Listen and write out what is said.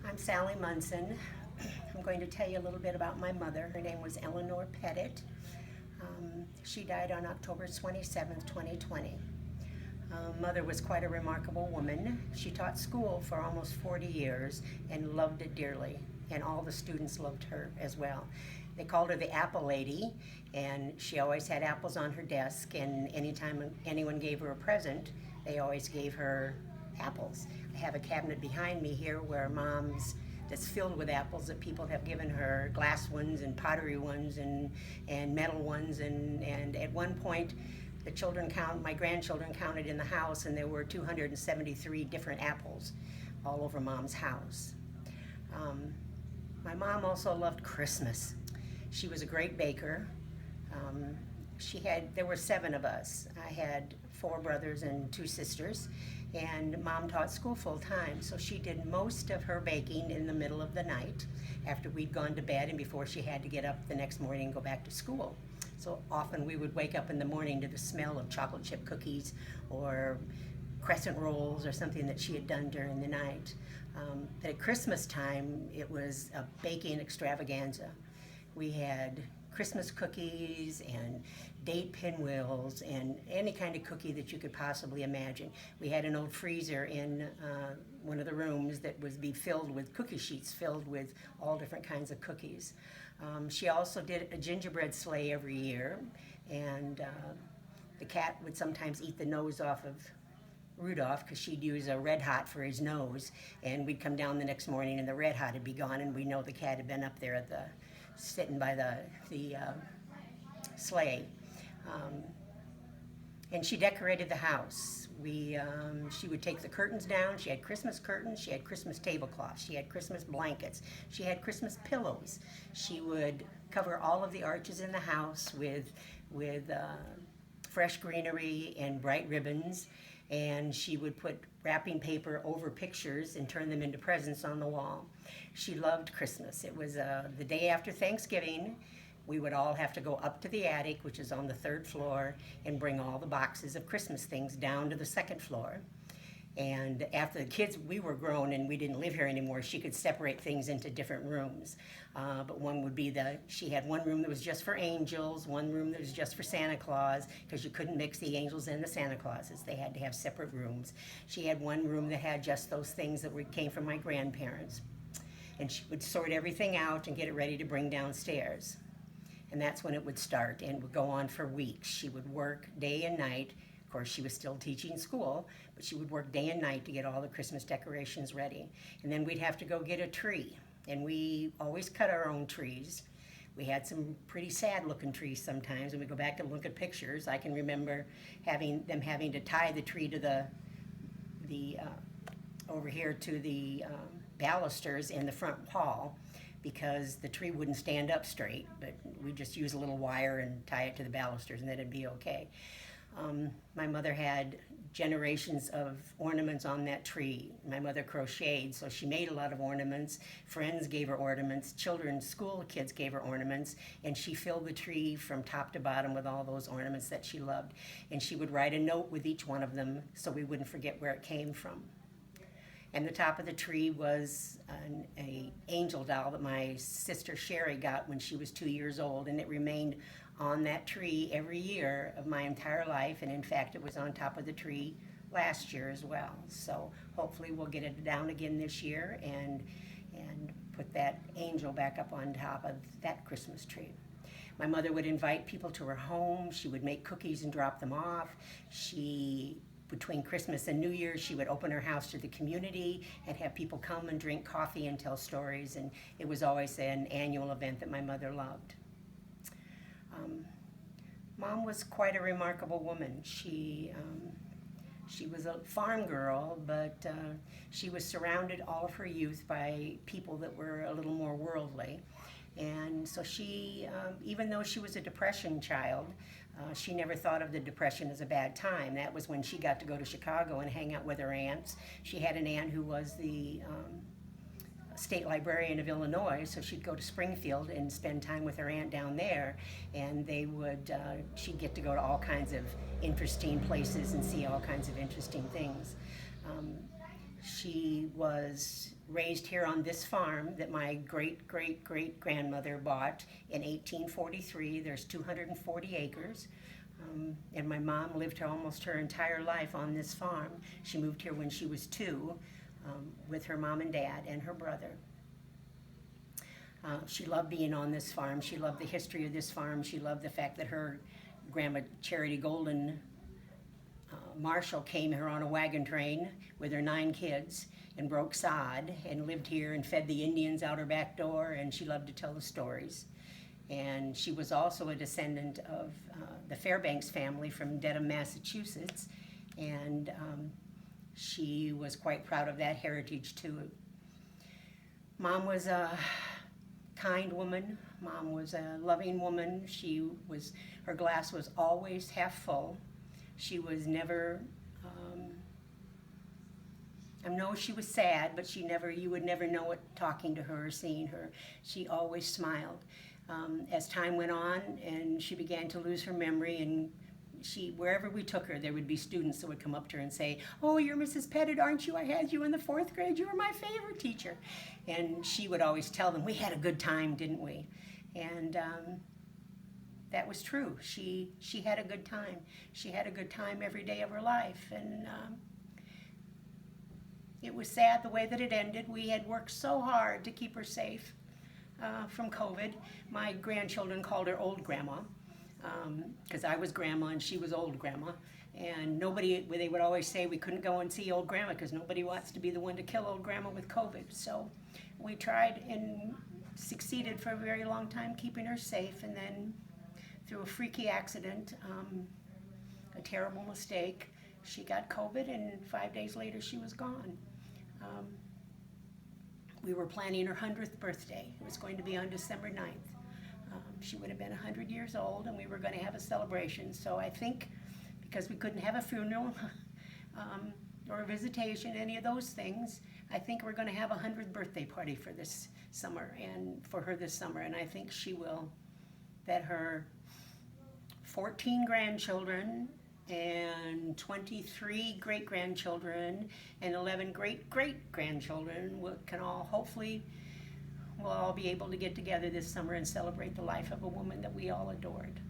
I'm Sally Munson. I'm going to tell you a little bit about my mother. Her name was Eleanor Pettit. She died on October 27th, 2020. Mother was quite a remarkable woman. She taught school for almost 40 years and loved it dearly, and all the students loved her as well. They called her the Apple Lady, and she always had apples on her desk, and anytime anyone gave her a present, they always gave her apples. I have a cabinet behind me here where Mom's that's filled with apples that people have given her, glass ones and pottery ones and metal ones, and at one point my grandchildren counted in the house, and there were 273 different apples all over Mom's house. My mom also loved Christmas. She was a great baker. There were 7 of us. I had 4 brothers and 2 sisters, and Mom taught school full time, so she did most of her baking in the middle of the night after we'd gone to bed and before she had to get up the next morning and go back to school. So often we would wake up in the morning to the smell of chocolate chip cookies or crescent rolls or something that she had done during the night. But at Christmas time, it was a baking extravaganza. We had Christmas cookies and date pinwheels and any kind of cookie that you could possibly imagine. We had an old freezer in one of the rooms that would be filled with cookie sheets filled with all different kinds of cookies. She also did a gingerbread sleigh every year, and the cat would sometimes eat the nose off of Rudolph because she'd use a Red Hot for his nose, and we'd come down the next morning and the Red Hot had be gone, and we know the cat had been up there at sitting by the sleigh. And she decorated the house. She would take the curtains down. She had Christmas curtains. She had Christmas tablecloths. She had Christmas blankets. She had Christmas pillows. She would cover all of the arches in the house with fresh greenery and bright ribbons. And she would put wrapping paper over pictures and turn them into presents on the wall. She loved Christmas. It was the day after Thanksgiving. We would all have to go up to the attic, which is on the 3rd floor, and bring all the boxes of Christmas things down to the 2nd floor. And after the kids, we were grown and we didn't live here anymore, she could separate things into different rooms. But one would be she had one room that was just for angels, one room that was just for Santa Claus, because you couldn't mix the angels and the Santa Clauses. They had to have separate rooms. She had one room that had just those things that came from my grandparents. And she would sort everything out and get it ready to bring downstairs. And that's when it would start and would go on for weeks. She would work day and night. Of course, she was still teaching school, but she would work day and night to get all the Christmas decorations ready. And then we'd have to go get a tree. And we always cut our own trees. We had some pretty sad-looking trees sometimes, and we go back and look at pictures. I can remember having to tie the tree to over here to the balusters in the front hall, because the tree wouldn't stand up straight, but we just use a little wire and tie it to the balusters and then it'd be okay. My mother had generations of ornaments on that tree. My mother crocheted, so she made a lot of ornaments. Friends gave her ornaments, school kids gave her ornaments, and she filled the tree from top to bottom with all those ornaments that she loved. And she would write a note with each one of them so we wouldn't forget where it came from. And the top of the tree was an angel doll that my sister Sherry got when she was 2 years old, and it remained on that tree every year of my entire life, and in fact it was on top of the tree last year as well. So hopefully we'll get it down again this year and put that angel back up on top of that Christmas tree. My mother would invite people to her home. She would make cookies and drop them off. Between Christmas and New Year's, she would open her house to the community and have people come and drink coffee and tell stories, and it was always an annual event that my mother loved. Mom was quite a remarkable woman. She was a farm girl, but she was surrounded all of her youth by people that were a little more worldly. And so she, even though she was a Depression child, she never thought of the Depression as a bad time. That was when she got to go to Chicago and hang out with her aunts. She had an aunt who was the state librarian of Illinois, so she'd go to Springfield and spend time with her aunt down there, and she'd get to go to all kinds of interesting places and see all kinds of interesting things. She was raised here on this farm that my great-great-great-grandmother bought in 1843. There's 240 acres. And my mom lived almost her entire life on this farm. She moved here when she was 2 with her mom and dad and her brother. She loved being on this farm. She loved the history of this farm. She loved the fact that her grandma, Charity Golden Marshall, came here on a wagon train with her 9 kids and broke sod and lived here and fed the Indians out her back door, and she loved to tell the stories. And she was also a descendant of the Fairbanks family from Dedham, Massachusetts, and she was quite proud of that heritage too. Mom was a kind woman. Mom was a loving woman. Her glass was always half full. She was never, I know she was sad, but you would never know it talking to her or seeing her. She always smiled. As time went on and she began to lose her memory, and wherever we took her, there would be students that would come up to her and say, "Oh, you're Mrs. Pettit, aren't you? I had you in the 4th grade. You were my favorite teacher." And she would always tell them, "We had a good time, didn't we?" And that was true. She had a good time. She had a good time every day of her life. And it was sad the way that it ended. We had worked so hard to keep her safe from COVID. My grandchildren called her Old Grandma, because I was Grandma and she was Old Grandma. And they would always say we couldn't go and see Old Grandma because nobody wants to be the one to kill Old Grandma with COVID. So we tried and succeeded for a very long time keeping her safe. And then through a freaky accident, a terrible mistake, she got COVID, and 5 days later she was gone. We were planning her 100th birthday. It was going to be on December 9th. She would have been 100 years old, and we were going to have a celebration. So I think because we couldn't have a funeral or a visitation, any of those things, I think we're going to have a 100th birthday party for this summer, and for her this summer. And I think she will, that her 14 grandchildren and 23 great-grandchildren and 11 great-great-grandchildren can all, hopefully, we'll all be able to get together this summer and celebrate the life of a woman that we all adored.